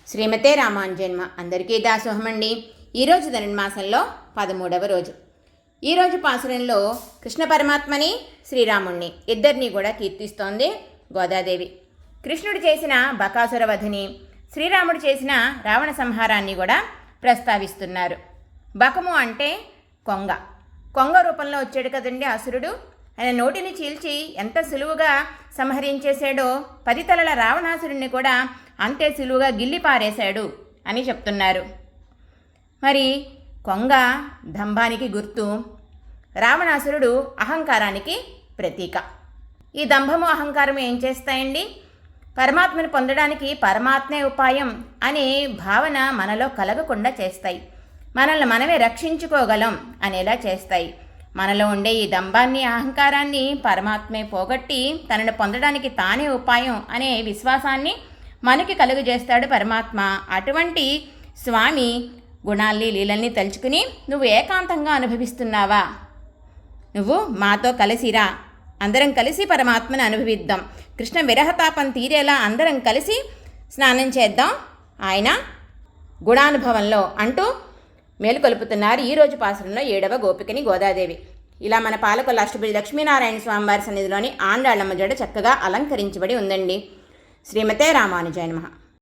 శ్రీమతే రామానుజన్మ అందరికీ దాసోహమండి. ఈరోజు ధనుర్మాసంలో 13వ రోజు. ఈరోజు పాసురంలో కృష్ణ పరమాత్మని శ్రీరాముణ్ణి ఇద్దరినీ కూడా కీర్తిస్తోంది గోదాదేవి. కృష్ణుడు చేసిన బకాసుర వధిని, శ్రీరాముడు చేసిన రావణ సంహారాన్ని కూడా ప్రస్తావిస్తున్నారు. బకము అంటే కొంగ. కొంగ రూపంలో వచ్చాడు కదండి అసురుడు. ఆయన నోటిని చీల్చి ఎంత సులువుగా సంహరించేశాడో 10 తలల రావణాసురుణ్ణి కూడా అంతే సులువుగా గిల్లి పారేశాడు అని చెప్తున్నారు. మరి కొంగ దంభానికి గుర్తు, రావణాసురుడు అహంకారానికి ప్రతీక. ఈ దంభము అహంకారం ఏం చేస్తాయండి? పరమాత్మను పొందడానికి పరమాత్మే ఉపాయం అనే భావన మనలో కలగకుండా చేస్తాయి. మనల్ని మనమే రక్షించుకోగలం అనేలా చేస్తాయి. మనలో ఉండే ఈ దంభాన్ని, అహంకారాన్ని పరమాత్మే పోగొట్టి తనను పొందడానికి తానే ఉపాయం అనే విశ్వాసాన్ని మనకి కలుగజేస్తాడు పరమాత్మ. అటువంటి స్వామి గుణాల్ని, లీలల్ని తలుచుకుని నువ్వు ఏకాంతంగా అనుభవిస్తున్నావా? నువ్వు మాతో కలిసిరా, అందరం కలిసి పరమాత్మను అనుభవిద్దాం. కృష్ణ విరహతాపం తీరేలా అందరం కలిసి స్నానం చేద్దాం ఆయన గుణానుభవంలో అంటూ మేలుకొలుపుతున్నారు ఈరోజు పాసురంలో 7వ గోపికని గోదాదేవి. ఇలా మన పాలకొల్ల అష్టభుజ లక్ష్మీనారాయణ స్వామివారి సన్నిధిలోని ఆండాళ్ళమ్మ జడ చక్కగా అలంకరించబడి ఉందండి. శ్రీమతే రామానుజాయ నమః.